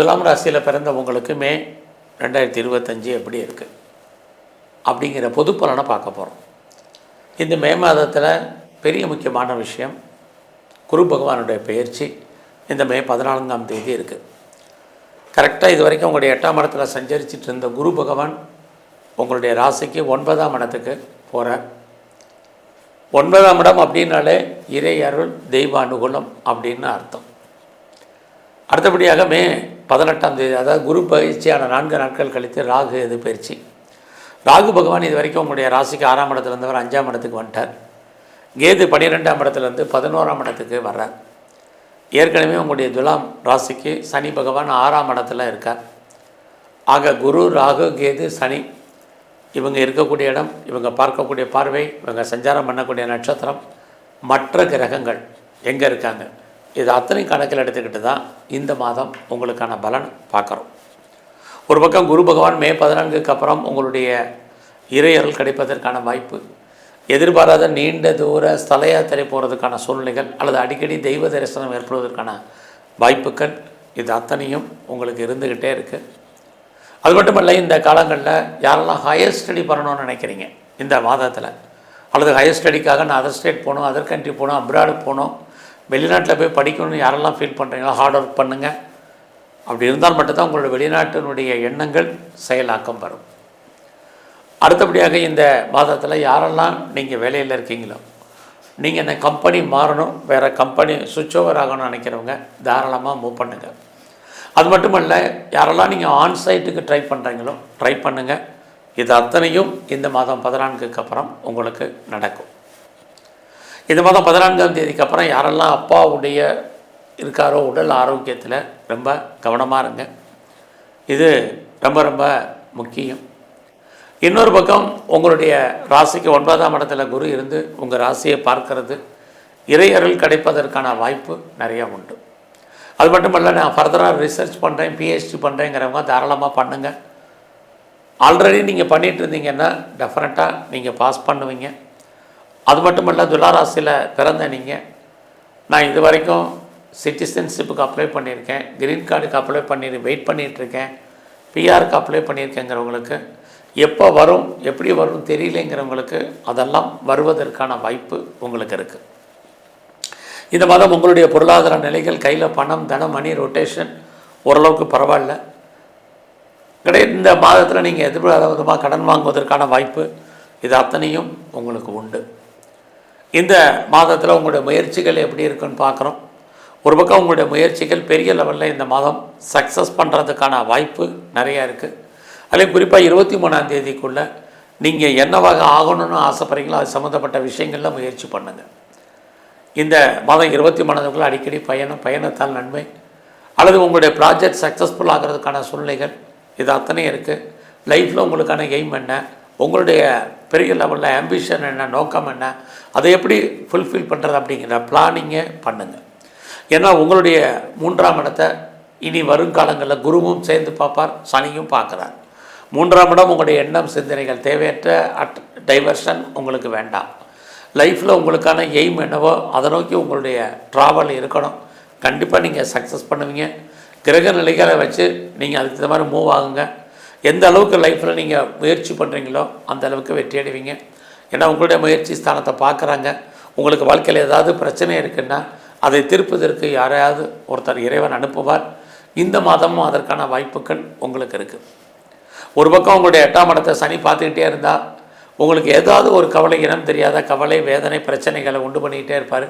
துலாம் ராசியில் பிறந்த உங்களுக்கு மே 2025 எப்படி இருக்குது அப்படிங்கிற பொது பலனை பார்க்க போகிறோம். இந்த மே மாதத்தில் பெரிய முக்கியமான விஷயம், குரு பகவானுடைய பெயர்ச்சி இந்த மே 14ஆம் தேதி இருக்குது. கரெக்டாக இது வரைக்கும் உங்களுடைய 8ஆம் இடத்துல சஞ்சரிச்சிட்டு இருந்த குரு பகவான் உங்களுடைய ராசிக்கு 9ஆம் இடத்துக்கு போகிறார். 9ஆம் இடம் அப்படின்னாலே இறை அருள், தெய்வ அனுகூலம் அப்படின்னு அர்த்தம். அடுத்தபடியாக மே 18ஆம் தேதி, அதாவது குரு பயிற்சியான 4 நாட்கள் கழித்து ராகு இது பயிற்சி. ராகு பகவான் இது வரைக்கும் உங்களுடைய ராசிக்கு 6ஆம் இடத்துல இருந்தவர் 5ஆம் இடத்துக்கு வந்துட்டார். கேது 12ஆம் இடத்துலேருந்து 11ஆம் இடத்துக்கு வர்றார். ஏற்கனவே உங்களுடைய துலாம் ராசிக்கு சனி பகவான் 6ஆம் இடத்துல இருக்கார். ஆக குரு, ராகு, கேது, சனி இவங்க இருக்கக்கூடிய இடம், இவங்க பார்க்கக்கூடிய பார்வை, இவங்க சஞ்சாரம் பண்ணக்கூடிய நட்சத்திரம், மற்ற கிரகங்கள் எங்கே இருக்காங்க, இது அத்தனை கணக்கில் எடுத்துக்கிட்டு தான் இந்த மாதம் உங்களுக்கான பலன் பார்க்குறோம். ஒரு பக்கம் குரு பகவான் மே 14க்கு அப்புறம் உங்களுடைய இறையருள் கிடைப்பதற்கான வாய்ப்பு, எதிர்பாராத நீண்ட தூர ஸ்தல யாத்திரை போகிறதுக்கான சூழ்நிலைகள் அல்லது அடிக்கடி தெய்வ தரிசனம் ஏற்படுவதற்கான வாய்ப்புகள், இது அத்தனையும் உங்களுக்கு இருந்துக்கிட்டே இருக்குது. அது மட்டும் இல்லை, இந்த காலங்களில் யாரெல்லாம் ஹையர் ஸ்டடி பண்ணணும்னு நினைக்கிறீங்க இந்த மாதத்தில், அல்லது ஹையர் ஸ்டடிக்காக நான் அதர் ஸ்டேட் போகணும், அதர் கண்ட்ரி போகணும், அப்ராடு போகணும், வெளிநாட்டில் போய் படிக்கணும்னு யாரெல்லாம் ஃபீல் பண்ணுறீங்களோ ஹார்ட் ஒர்க் பண்ணுங்கள். அப்படி இருந்தால் மட்டும்தான் உங்களோட வெளிநாட்டினுடைய எண்ணங்கள் செயலாக்கம் வரும். அடுத்தபடியாக இந்த மாதத்தில் யாரெல்லாம் நீங்கள் வேலையில் இருக்கீங்களோ, நீங்கள் இந்த கம்பெனி மாறணும், வேறு கம்பெனி சுவிட்ச் ஓவர் ஆகணும்னு நினைக்கிறவங்க தாராளமாக மூவ் பண்ணுங்கள். அது மட்டும் இல்லை, யாரெல்லாம் நீங்கள் ஆன்சைட்டுக்கு ட்ரை பண்ணுறீங்களோ ட்ரை பண்ணுங்கள். இது அத்தனையும் இந்த மாதம் 14க்கு அப்புறம் உங்களுக்கு நடக்கும். இந்த மாதம் 14ஆம் தேதிக்கு அப்புறம் யாரெல்லாம் அப்பாவுடைய இருக்காரோ உடல் ஆரோக்கியத்தில் ரொம்ப கவனமாக இருங்க. இது ரொம்ப ரொம்ப முக்கியம். இன்னொரு பக்கம் உங்களுடைய ராசிக்கு 9ஆம் இடத்துல குரு இருந்து உங்கள் ராசியை பார்க்கறது, இறையருள் கிடைப்பதற்கான வாய்ப்பு நிறையா உண்டு. அது மட்டும் இல்லை, நான் ஃபர்தராக ரிசர்ச் பண்ணுறேன், பிஹெச்டி பண்ணுறேங்கிறவங்க தாராளமாக பண்ணுங்கள். ஆல்ரெடி நீங்கள் பண்ணிகிட்டு இருந்தீங்கன்னா டெஃபினட்டாக நீங்கள் பாஸ் பண்ணுவீங்க. அது மட்டும் இல்லை, துளாராசியில் பிறந்த நீங்கள், நான் இது வரைக்கும் சிட்டிசன்ஷிப்புக்கு அப்ளை பண்ணியிருக்கேன், க்ரீன் கார்டுக்கு அப்ளை வெயிட் பண்ணிகிட்ருக்கேன், பிஆருக்கு அப்ளை பண்ணியிருக்கேங்கிறவங்களுக்கு எப்போ வரும், எப்படி வரும் தெரியலேங்கிறவங்களுக்கு அதெல்லாம் வருவதற்கான வாய்ப்பு உங்களுக்கு இருக்குது. இந்த மாதம் உங்களுடைய பொருளாதார நிலைகள், கையில் பணம், தனம், மணி ரொட்டேஷன் ஓரளவுக்கு பரவாயில்ல கிடையாது. இந்த மாதத்தில் நீங்கள் எதிர்பாராத விதமாக கடன் வாங்குவதற்கான வாய்ப்பு, இது அத்தனையும் உங்களுக்கு உண்டு. இந்த மாதத்தில் உங்களுடைய முயற்சிகள் எப்படி இருக்குன்னு பார்க்குறோம். ஒரு பக்கம் உங்களுடைய முயற்சிகள் பெரிய லெவலில் இந்த மாதம் சக்ஸஸ் பண்ணுறதுக்கான வாய்ப்பு நிறையா இருக்குது. அதுலேயும் குறிப்பாக 23ஆம் தேதிக்குள்ளே நீங்கள் என்னவாக ஆகணும்னு ஆசைப்படுறீங்களோ அது சம்மந்தப்பட்ட விஷயங்களில் முயற்சி பண்ணுங்கள். இந்த மாதம் 23ஆம் அடிக்கடி பயணத்தால் நன்மை, அல்லது உங்களுடைய ப்ராஜெக்ட் சக்ஸஸ்ஃபுல் ஆகிறதுக்கான சூழ்நிலைகள், இது அத்தனை இருக்குது. லைஃப்பில் உங்களுக்கான எய்ம் என்ன, உங்களுடைய பெரிய லெவலில் ஆம்பிஷன் என்ன, நோக்கம் என்ன, அதை எப்படி ஃபுல்ஃபில் பண்ணுறது அப்படிங்கிற பிளானிங்கை பண்ணுங்கள். ஏன்னா உங்களுடைய 3ஆம் இடத்தை இனி வருங்காலங்களில் குருவும் சேர்ந்து பார்ப்பார், சனியும் பார்க்குறார். 3ஆம் இடம் உங்களுடைய எண்ணம், சிந்தனைகள், தேவையற்ற டைவர்ஷன் உங்களுக்கு வேண்டாம். லைஃப்பில் உங்களுக்கான எய்ம் என்னவோ அதை நோக்கி உங்களுடைய ட்ராவல் இருக்கணும். கண்டிப்பாக நீங்கள் சக்ஸஸ் பண்ணுவீங்க. கிரக நிலைகளை வச்சு நீங்கள் அதுக்கு தகுந்த மாதிரி மூவ் ஆகுங்க. எந்த அளவுக்கு லைஃப்பில் நீங்கள் முயற்சி பண்ணுறீங்களோ அந்த அளவுக்கு வெற்றி அடைவீங்க. ஏன்னா உங்களுடைய முயற்சி ஸ்தானத்தை பார்க்குறாங்க. உங்களுக்கு வாழ்க்கையில் ஏதாவது பிரச்சனை இருக்குன்னா அதை தீர்ப்பதற்கு யாரையாவது ஒருத்தர் இறைவன் அனுப்புவார். இந்த மாதமும் அதற்கான வாய்ப்புகள் உங்களுக்கு இருக்குது. ஒரு பக்கம் உங்களுடைய 8ஆம் இடத்தை சனி பார்த்துக்கிட்டே இருந்தால் உங்களுக்கு ஏதாவது ஒரு கவலை, இனம் தெரியாத கவலை, வேதனை, பிரச்சனைகளை உண்டு பண்ணிக்கிட்டே இருப்பார்.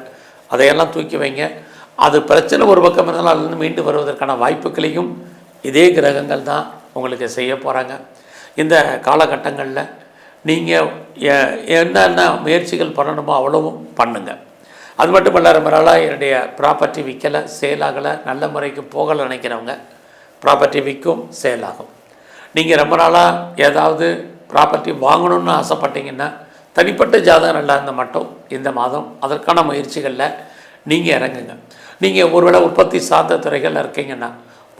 அதையெல்லாம் தூக்கி வைங்க. அது பிரச்சனை ஒரு பக்கம் இருந்தாலும் அதுலேருந்து மீண்டு வருவதற்கான வாய்ப்புகளையும் இதே கிரகங்கள் தான் உங்களுக்கு செய்ய போகிறாங்க. இந்த காலகட்டங்களில் நீங்கள் என்னென்ன முயற்சிகள் பண்ணணுமோ அவ்வளவும் பண்ணுங்கள். அது மட்டும் இல்லை, ரொம்ப நாளாக என்னுடைய ப்ராப்பர்ட்டி விற்கலை, சேலாகலை, நல்ல முறைக்கு போகலை நினைக்கிறவங்க ப்ராப்பர்ட்டி விற்கும், சேலாகும். நீங்கள் ரொம்ப நாளாக ஏதாவது ப்ராப்பர்ட்டி வாங்கணும்னு ஆசைப்பட்டீங்கன்னா தனிப்பட்ட ஜாதகம் நல்லா இருந்தால் மட்டும் இந்த மாதம் அதற்கான முயற்சிகளில் நீங்கள் இறங்குங்க. நீங்கள் ஒருவேளை உற்பத்தி சார்ந்த துறைகளில் இருக்கீங்கன்னா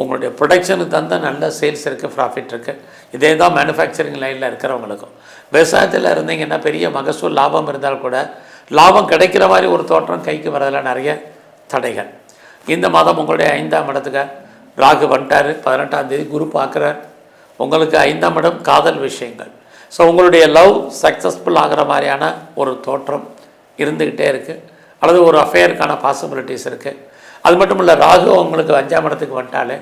உங்களுடைய ப்ரொடக்ஷனுக்கு தந்த நல்ல சேல்ஸ் இருக்குது, ப்ராஃபிட் இருக்குது. இதே தான் மேனுஃபேக்சரிங் லைனில் இருக்கிறவங்களுக்கும். விவசாயத்தில் இருந்தீங்கன்னா பெரிய மகசூல் லாபம் இருந்தால் கூட லாபம் கிடைக்கிற மாதிரி ஒரு தோற்றம் கைக்கு வரதில் நிறைய தடைகள். இந்த மாதம் உங்களுடைய 5ஆம் இடத்துக்கு ராகு வந்துட்டார் 18ஆம் தேதி, குரு பார்க்குறார். உங்களுக்கு 5ஆம் இடம் காதல் விஷயங்கள். ஸோ உங்களுடைய லவ் சக்ஸஸ்ஃபுல் ஆகிற மாதிரியான ஒரு தோற்றம் இருந்துக்கிட்டே இருக்குது, அல்லது ஒரு அஃபேருக்கான பாசிபிலிட்டிஸ் இருக்குது. அது மட்டும் இல்லை, ராகு உங்களுக்கு 5ஆம் இடத்துக்கு வந்துட்டாலே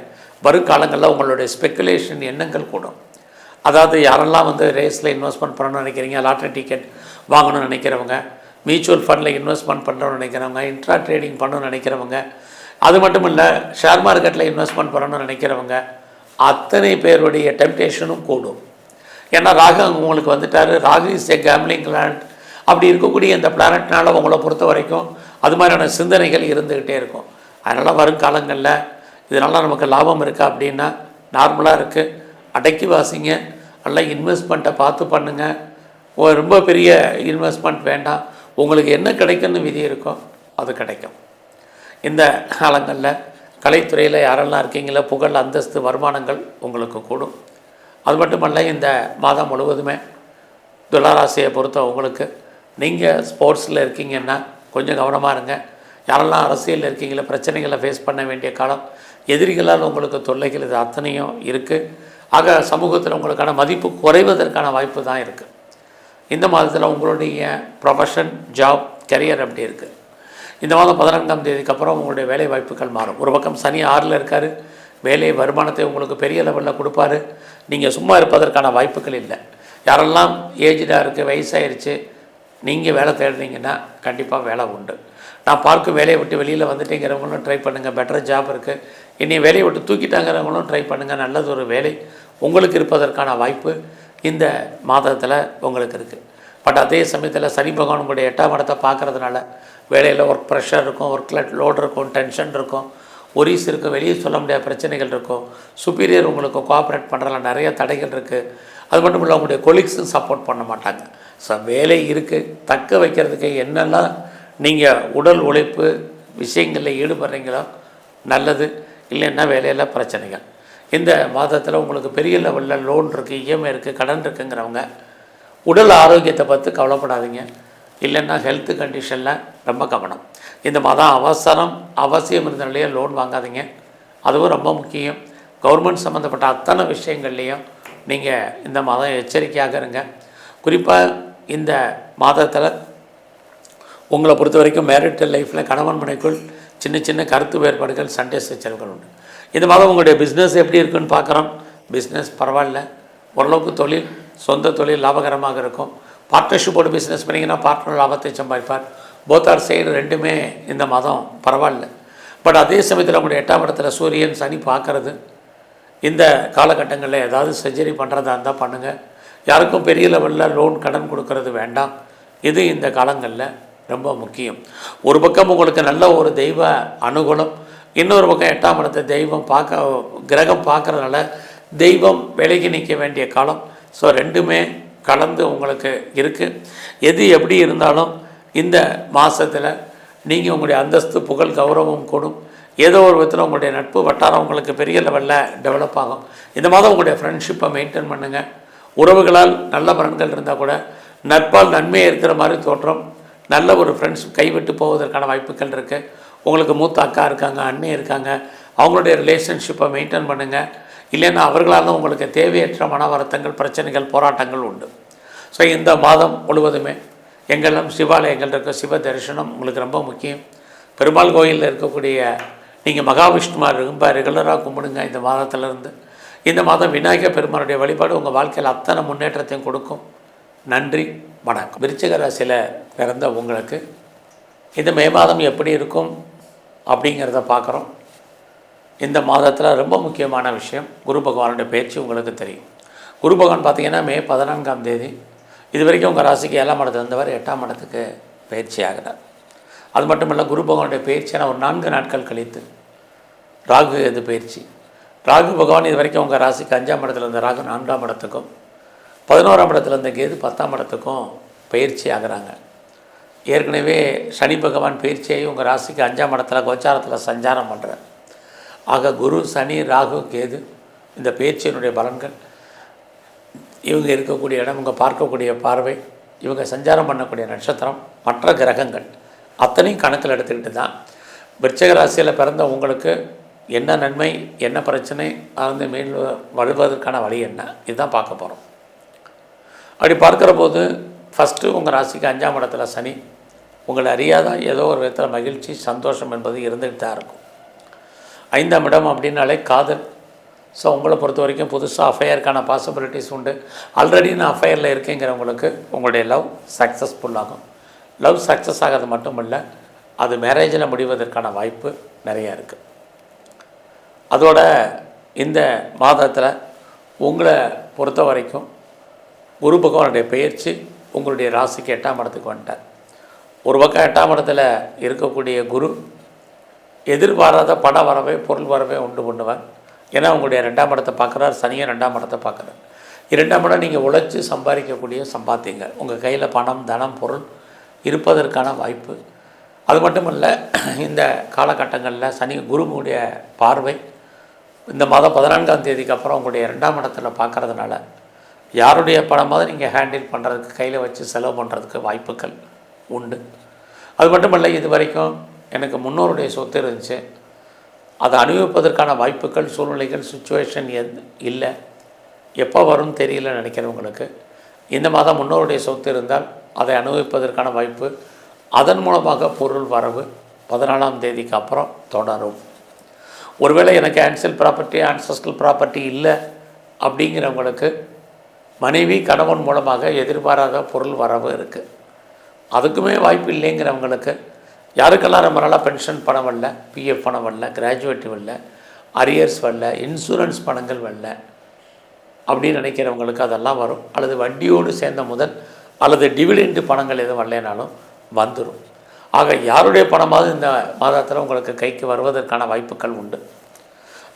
வருங்காலங்களில் உங்களுடைய ஸ்பெக்குலேஷன் எண்ணங்கள் கூடும். அதாவது யாரெல்லாம் ரேஸில் இன்வெஸ்ட்மெண்ட் பண்ணணும்னு நினைக்கிறீங்க, லாட்ரி டிக்கெட் வாங்கணும்னு நினைக்கிறவங்க, மியூச்சுவல் ஃபண்டில் இன்வெஸ்ட்மெண்ட் பண்ணுறோன்னு நினைக்கிறவங்க, இன்ட்ரா ட்ரேடிங் பண்ணணும்னு நினைக்கிறவங்க, அது மட்டும் இல்லை ஷேர் மார்க்கெட்டில் இன்வெஸ்ட்மெண்ட் பண்ணணும்னு நினைக்கிறவங்க, அத்தனை பேருடைய டெம்டேஷனும் கூடும். ஏன்னா ராகு அங்கே உங்களுக்கு வந்துட்டார். Rahu is a gambling planet. அப்படி இருக்கக்கூடிய இந்த பிளானட்னால் உங்களை பொறுத்த வரைக்கும் அது மாதிரியான சிந்தனைகள் இருந்துக்கிட்டே இருக்கும். அதனால் வருங்காலங்களில் இதனால் நமக்கு லாபம் இருக்கா அப்படின்னா நார்மலாக இருக்குது, அடக்கி வாசிங்க, நல்லா இன்வெஸ்ட்மெண்ட்டை பார்த்து பண்ணுங்கள். ரொம்ப பெரிய இன்வெஸ்ட்மெண்ட் வேண்டாம், உங்களுக்கு என்ன கிடைக்குன்னு விதி இருக்கோ அது கிடைக்கும். இந்த காலங்களில் கலைத்துறையில் யாரெல்லாம் இருக்கீங்களோ புகழ், அந்தஸ்து, வருமானங்கள் உங்களுக்கு கூடும். அது மட்டுமல்ல, இந்த மாதம் முழுவதுமே துளாராசியை பொறுத்த உங்களுக்கு நீங்கள் ஸ்போர்ட்ஸில் இருக்கீங்கன்னா கொஞ்சம் கவனமாக இருங்க. யாரெல்லாம் அரசியலில் இருக்கீங்களோ பிரச்சனைகளை ஃபேஸ் பண்ண வேண்டிய காலம், எதிரிகளால் உங்களுக்கு தொல்லைகள் இது அத்தனையும் இருக்குது. ஆக சமூகத்தில் உங்களுக்கான மதிப்பு குறைவதற்கான வாய்ப்பு தான் இருக்குது. இந்த மாதத்தில் உங்களுடைய ப்ரொஃபஷன், ஜாப், கரியர் அப்படி இருக்குது. இந்த மாதம் 14ஆம் தேதிக்கு அப்புறம் உங்களுடைய வேலை வாய்ப்புகள் மாறும். ஒரு பக்கம் சனி 6ல் இருக்கார், வேலை வருமானத்தை உங்களுக்கு பெரிய லெவலில் கொடுப்பாரு. நீங்கள் சும்மா இருப்பதற்கான வாய்ப்புகள் இல்லை. யாரெல்லாம் ஏஜ்டாக இருக்குது, வயசாயிருச்சு, நீங்கள் வேலை தேடுறீங்கன்னா கண்டிப்பாக வேலை உண்டு. நான் பார்க்கும் வேலையை விட்டு வெளியில் வந்துட்டேங்கிறவங்களும் ட்ரை பண்ணுங்கள், பெட்டர் ஜாப் இருக்குது. இனி வேலையை விட்டு தூக்கிட்டாங்கிறவங்களும் ட்ரை பண்ணுங்கள், நல்லது ஒரு வேலை உங்களுக்கு இருப்பதற்கான வாய்ப்பு இந்த மாதத்தில் உங்களுக்கு இருக்குது. பட் அதே சமயத்தில் சனி பகவான் உங்களுடைய 8ஆம் இடத்தை பார்க்குறதுனால வேலையில் ஒர்க் ப்ரெஷர் இருக்கும், ஒர்க்கில் லோடு இருக்கும், டென்ஷன் இருக்கும், ஒரீஸ் இருக்கும், வெளியே சொல்ல முடியாத பிரச்சனைகள் இருக்கும், சுப்பீரியர் உங்களுக்கு கோஆப்ரேட் பண்ணுறதுல நிறைய தடைகள் இருக்குது. அது மட்டும் இல்லை, உங்களுடைய கொலீக்ஸும் சப்போர்ட் பண்ண மாட்டாங்க. ஸோ வேலை இருக்குது, தக்க வைக்கிறதுக்கு என்னெல்லாம் நீங்கள் உடல் உழைப்பு விஷயங்களில் ஈடுபடுறீங்களோ நல்லது, இல்லைன்னா வேலையில் பிரச்சனைகள். இந்த மாதத்தில் உங்களுக்கு பெரிய லெவலில் லோன் இருக்குது, இஎம்ஐ இருக்குது, கடன் இருக்குங்கிறவங்க உடல் ஆரோக்கியத்தை பார்த்து கவலைப்படாதீங்க. இல்லைன்னா ஹெல்த் கண்டிஷனில் ரொம்ப கவனம். இந்த மாதம் அவசியம் இருந்த நிலையே லோன் வாங்காதீங்க, அதுவும் ரொம்ப முக்கியம். கவர்மெண்ட் சம்மந்தப்பட்ட அத்தனை விஷயங்கள்லேயும் நீங்கள் இந்த மாதம் எச்சரிக்கையாக இருங்க. குறிப்பாக இந்த மாதத்தில் உங்களை பொறுத்த வரைக்கும் மேரிட்டல் லைஃப்பில் கணவன் மனைக்குள் சின்ன சின்ன கருத்து வேறுபாடுகள், சண்டை சச்சரவுகள் உண்டு. இந்த மாதம் உங்களுடைய பிஸ்னஸ் எப்படி இருக்குன்னு பார்க்குறோம். பிஸ்னஸ் பரவாயில்ல, ஓரளவுக்கு தொழில், சொந்த தொழில் லாபகரமாக இருக்கும். பார்ட்னர்ஷிப்போடு பிஸ்னஸ் பண்ணிங்கன்னா பார்ட்னர் லாபத்தை சம்பாதிப்பார். போத்தார் சைடு ரெண்டுமே இந்த மாதம் பரவாயில்ல. பட் அதே சமயத்தில் உங்களுடைய 8ஆம் இடத்துல சூரியன், சனி பார்க்குறது, இந்த காலகட்டங்களில் ஏதாவது சர்ஜரி பண்ணுறதா இருந்தால் பண்ணுங்கள். யாருக்கும் பெரிய லெவலில் லோன், கடன் கொடுக்கறது வேண்டாம். இது இந்த காலங்களில் ரொம்ப முக்கியம். ஒரு பக்கம் உங்களுக்கு நல்ல ஒரு தெய்வ அனுகூலம், இன்னொரு பக்கம் 8ஆம் இடத்தை தெய்வம் கிரகம் பார்க்குறதுனால தெய்வம் விலகி நிற்க வேண்டிய காலம். ஸோ ரெண்டுமே கலந்து உங்களுக்கு இருக்குது. எது எப்படி இருந்தாலும் இந்த மாதத்தில் நீங்கள் உங்களுடைய அந்தஸ்து, புகழ், கௌரவம் கூடும். ஏதோ ஒரு விதத்தில் உங்களுடைய நட்பு வட்டாரம் உங்களுக்கு பெரிய லெவலில் டெவலப் ஆகும். இந்த மாதம் உங்களுடைய ஃப்ரெண்ட்ஷிப்பை மெயின்டைன் பண்ணுங்கள். உறவுகளால் நல்ல பலன்கள் இருந்தால் கூட நட்பால் நன்மையாக இருக்கிற மாதிரி தோற்றம். நல்ல ஒரு ஃப்ரெண்ட்ஸ் கைவிட்டு போவதற்கான வாய்ப்புகள் இருக்குது. உங்களுக்கு மூத்த அக்கா இருக்காங்க, அண்ணே இருக்காங்க, அவங்களுடைய ரிலேஷன்ஷிப்பை மெயின்டைன் பண்ணுங்கள். இல்லைன்னா அவர்களால் உங்களுக்கு தேவையற்ற மன வருத்தங்கள், பிரச்சனைகள், போராட்டங்கள் உண்டு. ஸோ இந்த மாதம் முழுவதுமே எங்கெல்லாம் சிவாலயங்கள் இருக்க சிவ தரிசனம் உங்களுக்கு ரொம்ப முக்கியம். பெருமாள் கோயிலில் இருக்கக்கூடிய நீங்கள் மகாவிஷ்ணுமார் ரொம்ப ரெகுலராக கும்பிடுங்க இந்த மாதத்திலிருந்து. இந்த மாதம் விநாயகர் பெருமானுடைய வழிபாடு உங்கள் வாழ்க்கையில் அத்தனை முன்னேற்றத்தையும் கொடுக்கும். நன்றி, வணக்கம். விருச்சிக ராசியில் பிறந்த உங்களுக்கு இந்த மே மாதம் எப்படி இருக்கும் அப்படிங்கிறத பார்க்குறோம். இந்த மாதத்தில் ரொம்ப முக்கியமான விஷயம், குரு பகவானுடைய பயிற்சி உங்களுக்கு தெரியும். குரு பகவான் பார்த்திங்கன்னா மே 14ஆம் தேதி இது வரைக்கும் உங்கள் ராசிக்கு 7ஆம் இடத்துல இருந்தவர் 8ஆம் இடத்துக்கு பயிற்சி ஆகிறார். அது மட்டும் இல்லை, குரு பகவானுடைய பயிற்சியான ஒரு 4 நாட்கள் கழித்து ராகு எது பயிற்சி. ராகு பகவான் இது வரைக்கும் உங்கள் ராசிக்கு 5ஆம் இடத்துல இருந்த ராகு 4ஆம் இடத்துக்கும், 11ஆம் இடத்துல இருந்த கேது 10ஆம் இடத்துக்கும் பயிற்சி ஆகிறாங்க. ஏற்கனவே சனி பகவான் பயிற்சியாகி உங்கள் ராசிக்கு 5ஆம் இடத்துல கோச்சாரத்தில் சஞ்சாரம் பண்ணுறார். ஆக குரு, சனி, ராகு, கேது இந்த பயிற்சியினுடைய பலன்கள், இவங்க இருக்கக்கூடிய இடம், இவங்க பார்க்கக்கூடிய பார்வை, இவங்க சஞ்சாரம் பண்ணக்கூடிய நட்சத்திரம், மற்ற கிரகங்கள் அத்தனையும் கணக்கில் எடுத்துக்கிட்டு தான் விருச்சிக ராசியில் பிறந்த உங்களுக்கு என்ன நன்மை, என்ன பிரச்சனை, வந்து மீன் வருவதற்கான வழி என்ன, இதுதான் பார்க்க போகிறோம். அப்படி பார்க்குற போது ஃபஸ்ட்டு உங்கள் ராசிக்கு 5ஆம் இடத்துல சனி. உங்களை அறியாத ஏதோ ஒரு விதத்தில் மகிழ்ச்சி, சந்தோஷம் என்பது இருந்துகிட்டு தான் இருக்கும். 5ஆம் இடம் அப்படின்னாலே காதல். ஸோ உங்களை பொறுத்த வரைக்கும் புதுசாக அஃபையருக்கான பாசிபிலிட்டிஸ் உண்டு. ஆல்ரெடி நான் அஃபையரில் இருக்கேங்கிறவங்களுக்கு உங்களுடைய லவ் சக்ஸஸ்ஃபுல் ஆகும். லவ் சக்ஸஸ் ஆகிறது மட்டும் இல்லை, அது மேரேஜில் முடிவதற்கான வாய்ப்பு நிறையா இருக்குது. அதோட இந்த மாதத்தில் உங்களை பொறுத்த வரைக்கும் குரு பகவானுடைய பெயர்ச்சி உங்களுடைய ராசிக்கு 8ஆம் இடத்துக்கு வந்துட்டார். ஒரு பக்கம் 8ஆம் இடத்துல இருக்கக்கூடிய குரு எதிர்பாராத பண வரவே, பொருள் வரவே உண்டு பண்ணுவார். ஏன்னா உங்களுடைய 2ஆம் இடத்தை பார்க்குறார், சனியும் 2ஆம் இடத்தை பார்க்குறார். 2ஆம் இடம் நீங்கள் உழைச்சி சம்பாதிக்கக்கூடிய சம்பாத்தியங்க, உங்கள் கையில் பணம், தனம், பொருள் இருப்பதற்கான வாய்ப்பு. அது மட்டும் இல்லை, இந்த காலகட்டங்களில் சனி குருவுடைய பார்வை இந்த மாதம் 14ஆம் தேதிக்கு அப்புறம் உங்களுடைய 2ஆம் இடத்துல பார்க்குறதுனால யாருடைய பணமாவது நீங்கள் ஹேண்டில் பண்ணுறதுக்கு, கையில் வச்சு செலவு பண்ணுறதுக்கு வாய்ப்புகள் உண்டு. அது மட்டும் இல்லை, இது வரைக்கும் எனக்கு முன்னோருடைய சொத்து இருந்துச்சு, அதை அனுபவிப்பதற்கான வாய்ப்புகள், சூழ்நிலைகள், சுச்சுவேஷன் இல்லை, எப்போ வரும்னு தெரியல நினைக்கிறவங்களுக்கு இந்த மாதம் முன்னோருடைய சொத்து இருந்தால் அதை அனுபவிப்பதற்கான வாய்ப்பு, அதன் மூலமாக பொருள் வரவு 14ஆம் தேதிக்கு அப்புறம் தொடரும். ஒருவேளை எனக்கு ஆன்சல் ப்ராப்பர்ட்டி, ஆன்சஸ்டல் ப்ராப்பர்ட்டி இல்லை அப்படிங்கிறவங்களுக்கு மனைவி, கணவன் மூலமாக எதிர்பாராத பொருள் வரவு இருக்குது. அதுக்குமே வாய்ப்பு இல்லைங்கிறவங்களுக்கு, யாருக்கெல்லாம் ரொம்ப நாளாக பென்ஷன் பணம் வரல, பிஎஃப் பணம் வரல, கிராஜுவேட்டி வரல, அரியர்ஸ் வரல, இன்சூரன்ஸ் பணங்கள் வரல அப்படின்னு நினைக்கிறவங்களுக்கு அதெல்லாம் வரும். அல்லது வட்டியோடு சேர்ந்த முதல் அல்லது டிவிடெண்டு பணங்கள் எதுவும் வரலைனாலும் வந்துடும். ஆக யாருடைய பணமாவது இந்த மாதத்தில் உங்களுக்கு கைக்கு வருவதற்கான வாய்ப்புகள் உண்டு.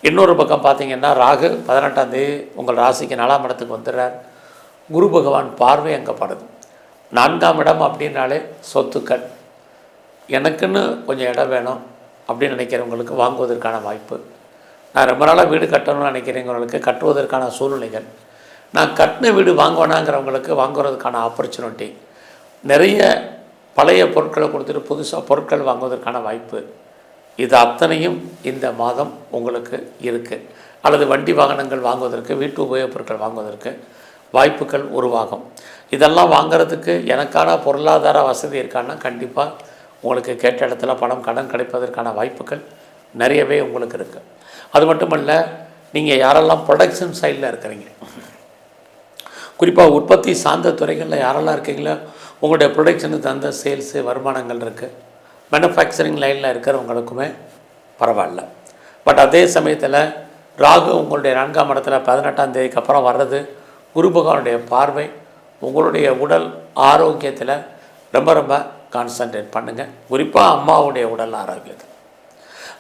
இன்னொரு பக்கம் பார்த்திங்கன்னா, ராகு 18ஆம் தேதி உங்கள் ராசிக்கு 4ஆம் இடத்துக்கு வந்துடுறார். குரு பகவான் பார்வை அங்கே படுது. 4ஆம் இடம் அப்படின்னாலே சொத்துக்கள், எனக்குன்னு கொஞ்சம் இடம் வேணும் அப்படின்னு நினைக்கிறவங்களுக்கு வாங்குவதற்கான வாய்ப்பு. நான் ரொம்ப நாளாக வீடு கட்டணும்னு நினைக்கிறவங்களுக்கு கட்டுவதற்கான சூழ்நிலைகள், நான் கட்டின வீடு வாங்குவேனாங்கிறவங்களுக்கு வாங்குவதற்கான ஆப்பர்ச்சுனிட்டி, நிறைய பழைய பொருட்களை கொடுத்துட்டு புதுசாக பொருட்கள் வாங்குவதற்கான வாய்ப்பு, இது அத்தனையும் இந்த மாதம் உங்களுக்கு இருக்குது. அல்லது வண்டி வாகனங்கள் வாங்குவதற்கு, வீட்டு உபயோகப் பொருட்கள் வாங்குவதற்கு வாய்ப்புகள் உருவாகும். இதெல்லாம் வாங்கிறதுக்கு எனக்கான பொருளாதார வசதி இருக்கான்னா கண்டிப்பாக உங்களுக்கு கேட்ட இடத்துல பணம், கடன் கிடைப்பதற்கான வாய்ப்புகள் நிறையவே உங்களுக்கு இருக்குது. அது மட்டுமல்ல, நீங்கள் யாரெல்லாம் ப்ரொடக்ஷன் சைடில் இருக்கிறீங்க, குறிப்பாக உற்பத்தி சார்ந்த துறைகளில் யாரெல்லாம் இருக்கீங்களோ உங்களுடைய ப்ரொடக்ஷனுக்கு தகுந்த சேல்ஸு வருமானங்கள் இருக்குது. மேனுஃபேக்சரிங் லைனில் இருக்கிறவங்களுக்குமே பரவாயில்ல. பட் அதே சமயத்தில் ராகு உங்களுடைய 4ஆம் இடத்துல 18ஆம் தேதிக்கு அப்புறம் வர்றது, குரு பகவானுடைய பார்வை உங்களுடைய உடல் ஆரோக்கியத்தில் ரொம்ப ரொம்ப கான்சன்ட்ரேட் பண்ணுங்கள். குறிப்பாக அம்மாவுடைய உடல் ஆரோக்கியத்தில்.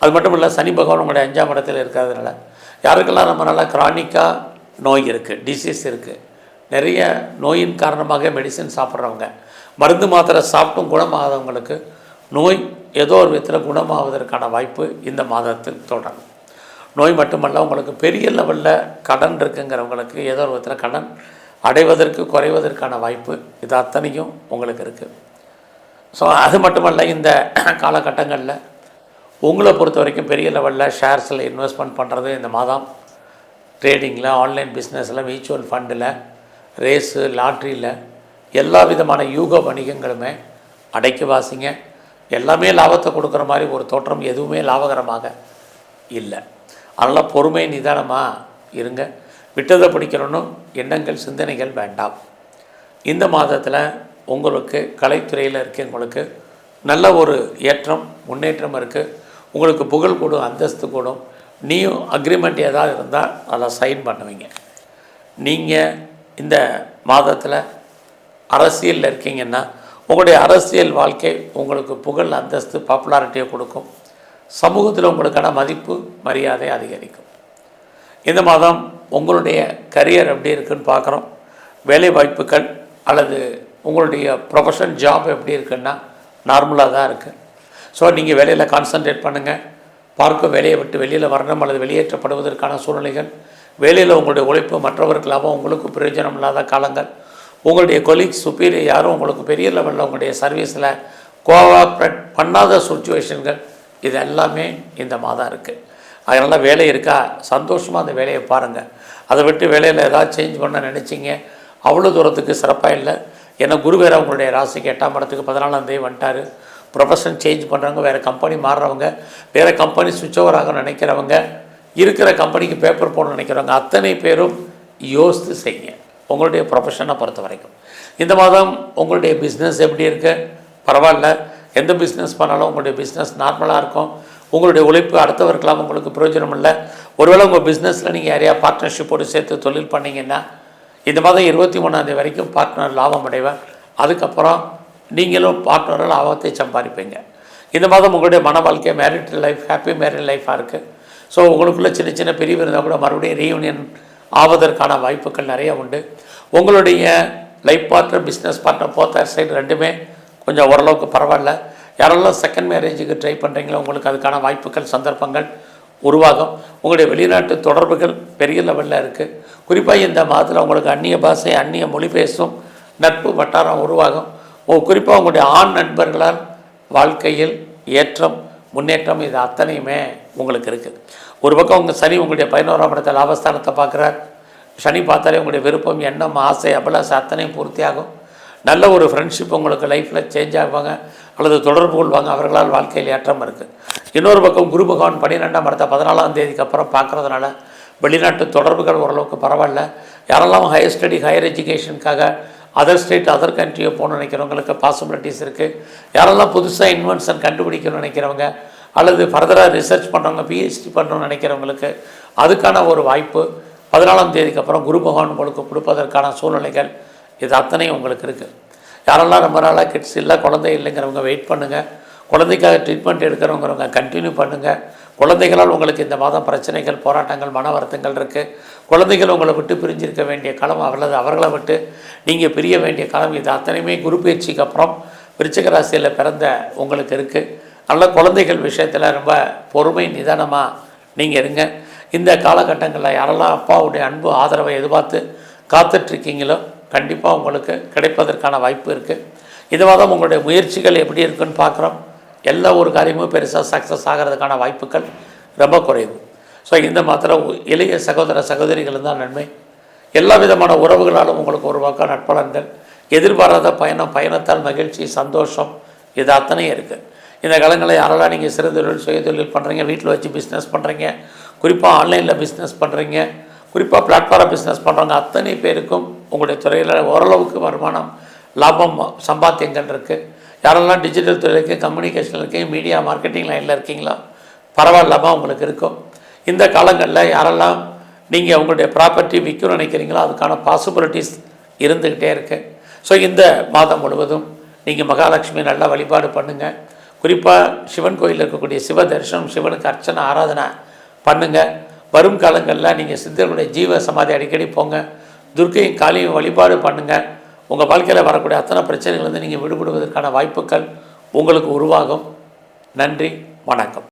அது மட்டும் இல்லை, சனி பகவான் உங்களுடைய 5ஆம் இடத்தில் இருக்கிறதுனால யாருக்கெல்லாம் நம்ம நல்லா கிரானிக்காக நோய் இருக்குது, டிசீஸ் இருக்குது, நிறைய நோயின் காரணமாக மெடிசன் சாப்பிட்றவங்க, மருந்து மாத்திரை சாப்பிட்டும் குணமாகாதவங்களுக்கு நோய் ஏதோ ஒரு விதத்தில் குணமாவதற்கான வாய்ப்பு இந்த மாதத்தில் தொடரும். நோய் மட்டுமல்ல, உங்களுக்கு பெரிய லெவலில் கடன் இருக்குங்கிறவங்களுக்கு ஏதோ ஒரு விதத்தில் கடன் அடைவதற்கு, குறைவதற்கான வாய்ப்பு, இது அத்தனையும் உங்களுக்கு இருக்குது. ஸோ அது மட்டுமல்ல, இந்த காலகட்டங்களில் உங்களை பொறுத்த வரைக்கும் பெரிய லெவலில் ஷேர்ஸில் இன்வெஸ்ட்மெண்ட் பண்ணுறது இந்த மாதம், ட்ரேடிங்கில், ஆன்லைன் பிஸ்னஸில், மியூச்சுவல் ஃபண்டில், ரேஸு, லாட்ரியில், எல்லா விதமான யூக வணிகங்களுமே அடைக்கி வாசிங்க. எல்லாமே லாபத்தை கொடுக்குற மாதிரி ஒரு தோற்றம் எதுவுமே லாபகரமாக இல்லை. அதனால் பொறுமை, நிதானமாக இருங்க. விட்டதை பிடிக்கிறோன்னு எண்ணங்கள், சிந்தனைகள் வேண்டாம். இந்த மாதத்தில் உங்களுக்கு கலைத்துறையில் இருக்கவங்களுக்கு நல்ல ஒரு ஏற்றம், முன்னேற்றம் இருக்குது. உங்களுக்கு புகழ் கூடும், அந்தஸ்து கூடும். நீயும் அக்ரிமெண்ட் ஏதாவது இருந்தால் அதில் சைன் பண்ணுவீங்க. நீங்கள் இந்த மாதத்தில் அரசியலில் இருக்கீங்கன்னா உங்களுடைய அரசியல் வாழ்க்கை உங்களுக்கு புகழ், அந்தஸ்து, பாப்புலாரிட்டியை கொடுக்கும். சமூகத்தில் உங்களுக்கான மதிப்பு, மரியாதை அதிகரிக்கும். இந்த மாதம் உங்களுடைய கரியர் எப்படி இருக்குதுன்னு பார்க்குறோம். வேலை வாய்ப்புகள் அல்லது உங்களுடைய ப்ரொஃபஷன், ஜாப் எப்படி இருக்குன்னா நார்மலாக தான் இருக்குது. ஸோ நீங்கள் வேலையில் கான்சன்ட்ரேட் பண்ணுங்கள். பார்க்க வேலையை விட்டு வெளியில் வரணும் அல்லது வெளியேற்றப்படுவதற்கான சூழ்நிலைகள், வேலையில் உங்களுடைய உழைப்பு மற்றவர்களாகவும் உங்களுக்கு பிரயோஜனம் இல்லாத காலங்கள், உங்களுடைய கொலீக்ஸ், சுப்பீரியர் யாரும் உங்களுக்கு பெரிய லெவலில் உங்களுடைய சர்வீஸில் கோஆப்ரேட் பண்ணாத சுச்சுவேஷன்கள், இது எல்லாமே இந்த மாதம் இருக்குது. அதனால் வேலை இருக்கா, சந்தோஷமாக அந்த வேலையை பாருங்கள். அதை விட்டு வேலையில் ஏதாவது சேஞ்ச் பண்ண நினச்சிங்க, அவ்வளோ தூரத்துக்கு சிறப்பாக இல்லை. ஏன்னா குரு வேறு உங்களுடைய ராசிக்கு 8ஆம் இடத்துக்கு 14ஆம் தேதி வந்துட்டார். ப்ரொஃபஷன் சேஞ்ச் பண்ணுறவங்க, வேறு கம்பெனி மாறுறவங்க, வேறு கம்பெனி சுவிட்ச் ஓவர் ஆக நினைக்கிறவங்க, இருக்கிற கம்பெனிக்கு பேப்பர் போட நினைக்கிறவங்க அத்தனை பேரும் யோசித்து செய்யுங்க உங்களுடைய ப்ரொஃபஷனை பொறுத்த வரைக்கும். இந்த மாதம் உங்களுடைய பிஸ்னஸ் எப்படி இருக்குது? பரவாயில்ல. எந்த பிஸ்னஸ் பண்ணாலும் உங்களுடைய பிஸ்னஸ் நார்மலாக இருக்கும். உங்களுடைய உழைப்பு அடுத்தவருக்கெல்லாம் உங்களுக்கு பிரயோஜனம் இல்லை. ஒருவேளை உங்கள் பிஸ்னஸில் நீங்கள் யாரையா பார்ட்னர்ஷிப்போடு சேர்த்து தொழில் பண்ணிங்கன்னா இந்த மாதம் 23ஆம் தேதி வரைக்கும் பார்ட்னர் லாபம் அடைவார். அதுக்கப்புறம் நீங்களும் பார்ட்னரால் லாபத்தை சம்பாதிப்பீங்க. இந்த மாதம் உங்களுடைய மன வாழ்க்கை, மேரிட் லைஃப், ஹாப்பி மேரிட் லைஃபாக இருக்குது. ஸோ உங்களுக்குள்ளே சின்ன சின்ன பிரிவு இருந்தால் கூட மறுபடியும் ரீயூனியன் ஆவதற்கான வாய்ப்புகள் நிறைய உண்டு. உங்களுடைய life partner, business partner, போத்தார் side ரெண்டுமே கொஞ்சம் ஓரளவுக்கு பரவாயில்ல. யாரெல்லாம் செகண்ட் மேரேஜுக்கு ட்ரை பண்ணுறீங்களோ உங்களுக்கு அதுக்கான வாய்ப்புகள், சந்தர்ப்பங்கள் உருவாகும். உங்களுடைய வெளிநாட்டு தொடர்புகள் பெரிய லெவலில் இருக்குது. குறிப்பாக இந்த மாதத்தில் உங்களுக்கு அந்நிய பாஷை, அந்நிய மொழி பேசும் நட்பு வட்டாரம் உருவாகும். குறிப்பாக உங்களுடைய ஆண் நண்பர்களால் வாழ்க்கையில் ஏற்றம், முன்னேற்றம், இது அத்தனையுமே உங்களுக்கு இருக்குது. ஒரு பக்கம் உங்கள் சனி உங்களுடைய 11ஆம் இடத்தை லாபஸ்தானத்தை பார்க்குறார். சனி பார்த்தாலே உங்களுடைய விருப்பம், எண்ணம், ஆசை, அபிலாசை அத்தனையும் பூர்த்தியாகும். நல்ல ஒரு ஃப்ரெண்ட்ஷிப் உங்களுக்கு லைஃப்பில் சேஞ்ச் ஆகுவாங்க அல்லது தொடர்பு கொள்வாங்க. அவர்களால் வாழ்க்கையில் ஏற்றம் இருக்குது. இன்னொரு பக்கம் குரு பகவான் 12ஆம் இடத்தை 14ஆம் தேதிக்கு அப்புறம் பார்க்குறதுனால வெளிநாட்டு தொடர்புகள் ஓரளவுக்கு பரவாயில்ல. யாரெல்லாம் ஹையர் ஸ்டடி, ஹையர் எஜுகேஷனுக்காக அதர் ஸ்டேட், அதர் கண்ட்ரியோ போகணும்னு நினைக்கிறவங்களுக்கு பாசிபிலிட்டிஸ் இருக்குது. யாரெல்லாம் புதுசாக இன்வென்ஷன் கண்டுபிடிக்கணும்னு நினைக்கிறவங்க அல்லது ஃபர்தராக ரிசர்ச் பண்ணுறவங்க, பிஹெச்டி பண்ணணும்னு நினைக்கிறவங்களுக்கு அதுக்கான ஒரு வாய்ப்பு 14ஆம் தேதிக்கு அப்புறம் குரு பகவான் உங்களுக்கு கொடுப்பதற்கான சூழ்நிலைகள் இது அத்தனையும் உங்களுக்கு இருக்குது. யாரெல்லாம் ரொம்ப நாளாக கிட்ஸ் இல்லை, குழந்தை இல்லைங்கிறவங்க வெயிட் பண்ணுங்கள். குழந்தைக்காக ட்ரீட்மெண்ட் எடுக்கிறவங்கிறவங்க கண்டினியூ பண்ணுங்கள். குழந்தைகளால் உங்களுக்கு இந்த மாதம் பிரச்சனைகள், போராட்டங்கள், மன வருத்தங்கள் இருக்குது. குழந்தைகள் உங்களை விட்டு பிரிஞ்சிருக்க வேண்டிய காலம் அல்லது அவர்களை விட்டு நீங்கள் பிரிய வேண்டிய காலம், இது அத்தனையுமே குரு பயிற்சிக்கு அப்புறம் விருச்சிக ராசியில் பிறந்த உங்களுக்கு இருக்குது. நல்ல குழந்தைகள் விஷயத்தில் ரொம்ப பொறுமை, நிதானமாக நீங்கள் இருங்க. இந்த காலகட்டங்களில் யாரெல்லாம் அப்பாவுடைய அன்பு, ஆதரவை எதிர்பார்த்து காத்துட்ருக்கீங்களோ கண்டிப்பாக உங்களுக்கு கிடைப்பதற்கான வாய்ப்பு இருக்குது. இது மாதம் உங்களுடைய முயற்சிகள் எப்படி இருக்குன்னு பார்க்குறோம். எல்லா ஒரு காரியமும் பெருசாக சக்ஸஸ் ஆகிறதுக்கான வாய்ப்புகள் ரொம்ப குறைவு. ஸோ இந்த மாத்திரம் இளைய சகோதர சகோதரிகள் தான் நன்மை. எல்லா விதமான உறவுகளாலும் உங்களுக்கு ஒரு பக்கம் நட்பலன்கள், எதிர்பாராத பயணத்தால் மகிழ்ச்சி, சந்தோஷம், இது அத்தனையும் இருக்குது. இந்த காலங்களில் யாரெல்லாம் நீங்கள் சிறுதொழில், சுயதொழில் பண்ணுறீங்க, வீட்டில் வச்சு பிஸ்னஸ் பண்ணுறீங்க, குறிப்பாக ஆன்லைனில் பிஸ்னஸ் பண்ணுறீங்க, குறிப்பாக பிளாட்ஃபார்ம் பிஸ்னஸ் பண்ணுறவங்க அத்தனை பேருக்கும் உங்களுடைய துறையில் ஓரளவுக்கு வருமானம், லாபம், சம்பாத்தியங்கள் இருக்குது. யாரெல்லாம் டிஜிட்டல் துறையில் இருக்குது, கம்யூனிகேஷனில் இருக்குது, மீடியா மார்க்கெட்டிங் லைனில் இருக்கீங்களோ பரவாயில்லாமல் உங்களுக்கு இருக்கும். இந்த காலங்களில் யாரெல்லாம் நீங்கள் உங்களுடைய ப்ராப்பர்ட்டி விற்கணும்னு நினைக்கிறீங்களோ அதுக்கான பாசிபிலிட்டிஸ் இருந்துக்கிட்டே இருக்குது. ஸோ இந்த மாதம் முழுவதும் நீங்கள் மகாலட்சுமி நல்லா வழிபாடு பண்ணுங்கள். குறிப்பாக சிவன் கோயிலில் இருக்கக்கூடிய சிவ தரிசனம், சிவனுக்கு அர்ச்சனை, ஆராதனை பண்ணுங்கள். வரும் காலங்களில் நீங்கள் சித்தர்களுடைய ஜீவ சமாதி அடிக்கடி போங்க. துர்க்கையும் காளியும் வழிபாடு பண்ணுங்கள். உங்கள் வாழ்க்கையில் வரக்கூடிய அத்தனை பிரச்சனைகள் நீங்கள் விடுபடுவதற்கான வாய்ப்புகள் உங்களுக்கு உருவாகும். நன்றி, வணக்கம்.